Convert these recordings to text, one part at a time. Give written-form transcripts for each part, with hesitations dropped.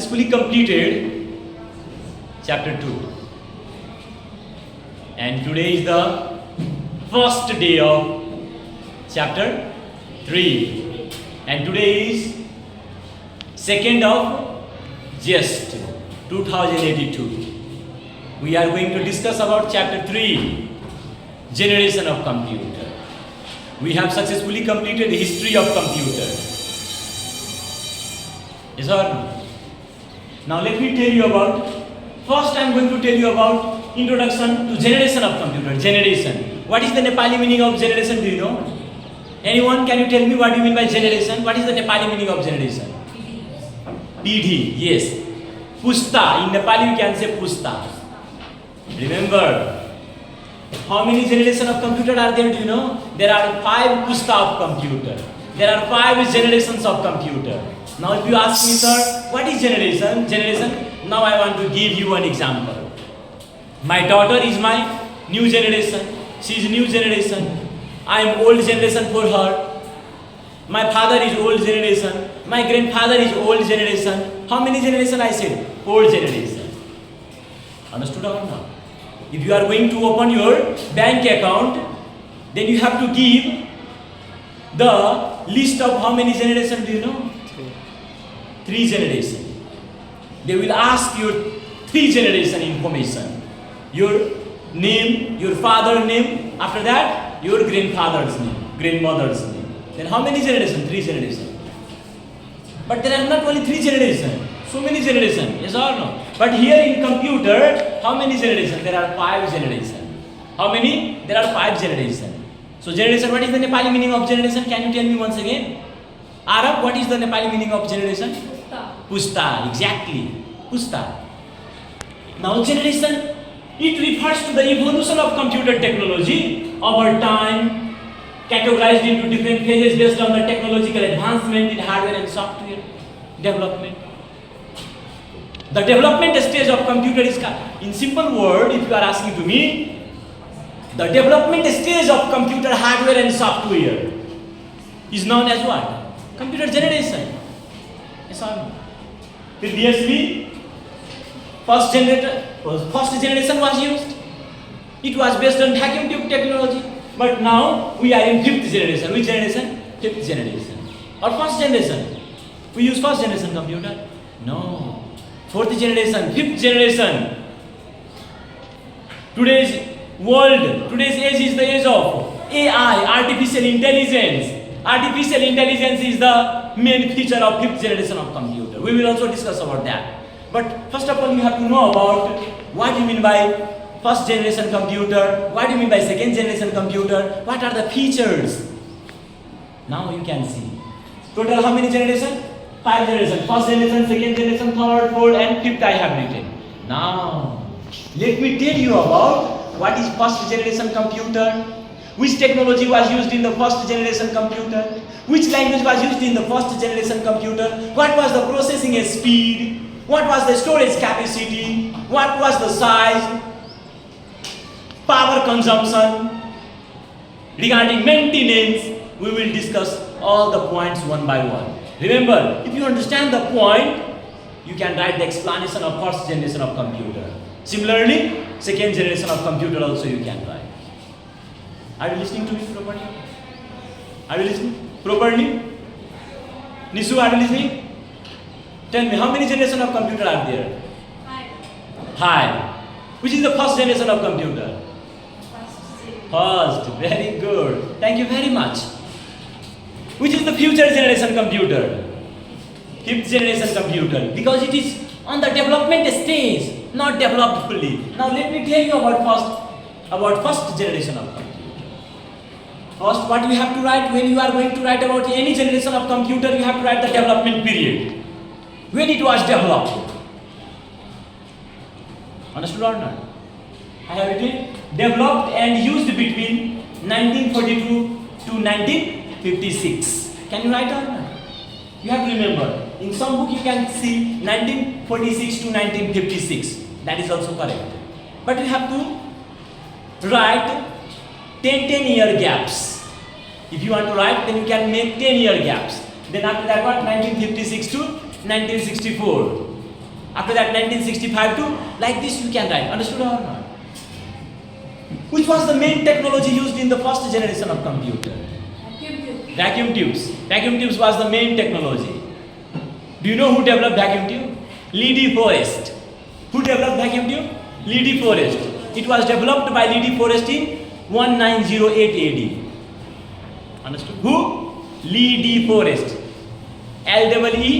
successfully completed chapter 2. And today is the first day of chapter 3. And today is 2nd of Just 2082. We are going to discuss about chapter 3, generation of computer. We have successfully completed the history of computer. Yes or no? Now let me tell you about, first I am going to tell you about introduction to generation of computer. Generation. What is the Nepali meaning of generation? Do you know? Anyone, can you tell me what you mean by generation? What is the Nepali meaning of generation? Pidhi, yes. Pusta, in Nepali you can say pusta. Remember, how many generations of computer are there? Do you know? There are 5 pusta of computer. There are 5 generations of computer. Now if you ask me, sir, what is generation? Generation, now I want to give you an example. My daughter is my new generation. She is new generation. I am old generation for her. My father is old generation. My grandfather is old generation. How many generation I said? Old generation. Understood or not? If you are going to open your bank account, then you have to give the list of how many generations, do you know? 3 generations. They will ask you 3 generation information. Your name, your father's name, after that your grandfather's name, grandmother's name. Then how many generations? 3 generations. But there are not only 3 generations, so many generations, yes or no? But here in computer, how many generations? There are 5 generations. How many? There are 5 generations. So generation, what is the Nepali meaning of generation? Can you tell me once again? Arab, what is the Nepali meaning of generation? Pusta. Pusta, exactly. Pusta. Now generation, it refers to the evolution of computer technology over time, categorized into different phases based on the technological advancement in hardware and software development. The development stage of computer is, in simple word, if you are asking to me, the development stage of computer hardware and software is known as what? Computer generation. Yes or no? Previously, first generation was used. It was based on vacuum tube technology. But now we are in 5th generation. Which generation? 5th generation. Or first generation? We use first generation computer? No. 4th generation, 5th generation. Today's world, today's age is the age of AI, artificial intelligence. Artificial intelligence is the main feature of 5th generation of computer. We will also discuss about that. But first of all, you have to know about what you mean by first generation computer, what do you mean by second generation computer, what are the features. Now you can see. Total how many generations? 5 generations. First generation, second generation, third, fourth and 5th I have written. Now, let me tell you about what is first generation computer, which technology was used in the first generation computer, which language was used in the first generation computer, what was the processing speed, what was the storage capacity, what was the size, power consumption, regarding maintenance. We will discuss all the points one by one. Remember, if you understand the point, you can write the explanation of first generation of computer. Similarly, second generation of computer also you can write. Are you listening to me properly? Are you listening properly? Nisu, are you listening? Tell me, how many generations of computer are there? 5. Which is the first generation of computer? First. Very good. Thank you very much. Which is the future generation computer? 5th generation computer. Because it is on the development stage, not developed fully. Now let me tell you about first generation of computer. First, what you have to write when you are going to write about any generation of computer, you have to write the development period. When it was developed. Understood or not? I have written developed and used between 1942 to 1956. Can you write or not? You have to remember. In some book you can see 1946 to 1956. That is also correct. But you have to write 10-year gaps. If you want to write, then you can make 10-year gaps. Then after that what? 1956 to 1964. After that 1965 to like this you can write. Understood or not? Which was the main technology used in the first generation of computer? Vacuum tubes. Vacuum tubes was the main technology. Do you know who developed vacuum tube? Lee De Forest. Who developed vacuum tube? Lee De Forest. It was developed by Lee De Forest in 1908 AD. Understood? Who? Lee De Forest. L-E-E-D-E-F-O-R-E-S-T.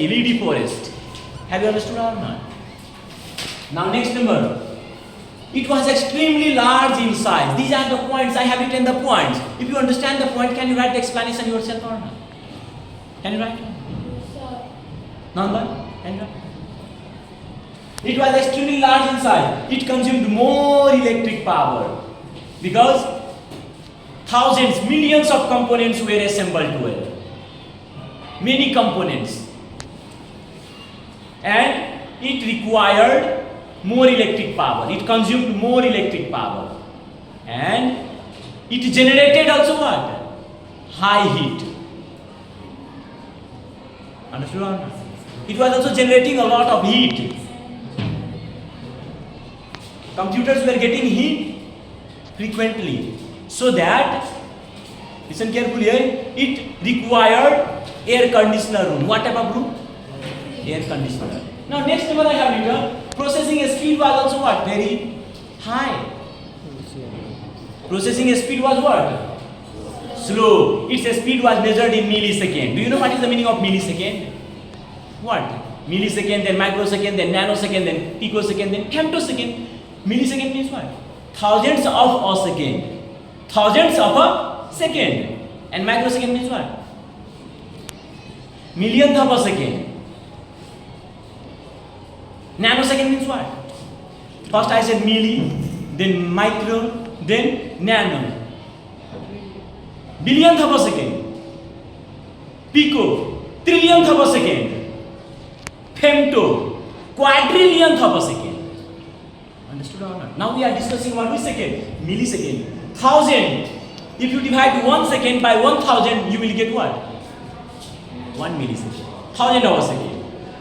Lee De Forest. Have you understood or not? Now next number. It was extremely large in size. These are the points. I have written the points. If you understand the point, can you write the explanation yourself or not? Can you write? Number? Can you write? It was extremely large in size. It consumed more electric power because thousands, millions of components were assembled to it. Many components. And it required more electric power. It consumed more electric power. And it generated also what? High heat. Understood or not? It was also generating a lot of heat. Computers were getting heat frequently. So that, listen carefully here, it required air conditioner room. What type of room? Air conditioner. Now next number I have written, processing speed was also what? Very high. Processing speed was what? Slow. Its speed was measured in millisecond. Do you know what is the meaning of millisecond? What? Millisecond, then microsecond, then nanosecond, then picosecond, then femtosecond. Millisecond means what? Thousands of a second. Thousands of a second. And microsecond means what? Millionth of a second. Nanosecond means what? First I said milli, then micro, then nano. Billionth of a second. Pico, trillionth of a second. Femto, quadrillionth of a second. Understood or not? Now we are discussing what is second? Millisecond. 1000. If you divide 1 second by 1000, you will get what? 1 millisecond. 1000 of a second.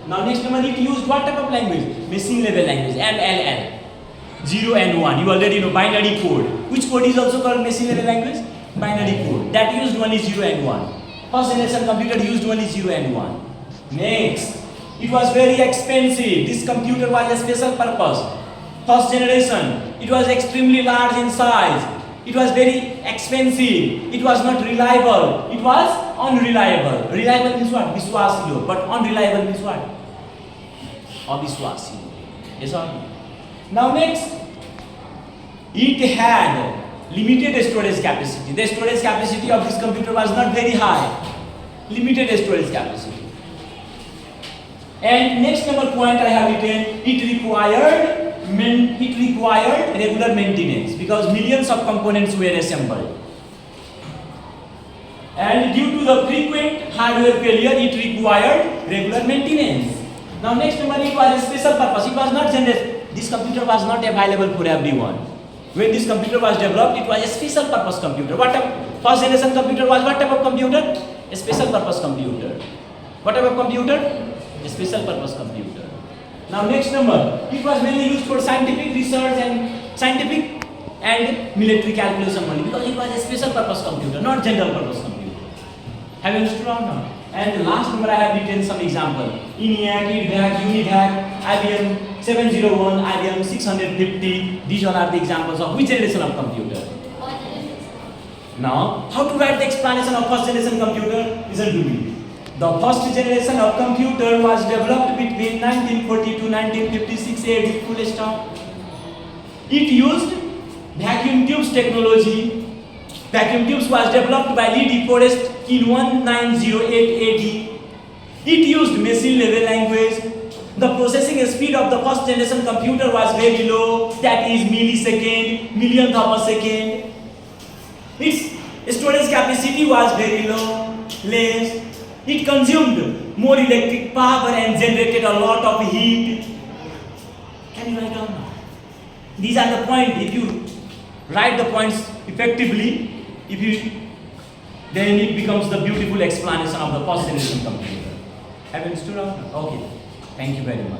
Now next number, it used what type of language? Machine level language, MLL. 0 and 1. You already know binary code. Which code is also called machine level language? Binary code. That used only 0 and 1. First generation computer used only 0 and 1. Next, it was very expensive. This computer was a special purpose. First generation, it was extremely large in size. It was very expensive. It was not reliable. It was unreliable. Reliable means what? Viswasyo. But unreliable means what? Aviswasyo. Yes or no? Now next, it had limited storage capacity. The storage capacity of this computer was not very high. Limited storage capacity. And next number point I have written, it required regular maintenance because millions of components were assembled. And due to the frequent hardware failure, it required regular maintenance. Now next number, it was a special purpose. It was not generated. This computer was not available for everyone. When this computer was developed, it was a special purpose computer. First generation computer was what type of computer? A special purpose computer. What type of computer? A special purpose computer. Now next number, it was mainly used for scientific research and military calculation only because it was a special purpose computer, not general purpose computer. Have you understood or not? And the last number I have written some example. ENIAC, EDVAC, UNIVAC, IBM 701, IBM 650. These all are the examples of which generation of computer? Now, how to write the explanation of first generation computer? Listen to me. The first generation of computer was developed between 1940 to 1956 AD, full stop. It used vacuum tubes technology. Vacuum tubes was developed by Lee De Forest in 1908 AD. It used machine level language. The processing speed of the first generation computer was very low, that is millisecond, millionth of a second. Its storage capacity was very low, less. It consumed more electric power and generated a lot of heat. Can you write down? These are the points. If you write the points effectively, then it becomes the beautiful explanation of the first generation computer. Have you understood or not? Okay. Thank you very much.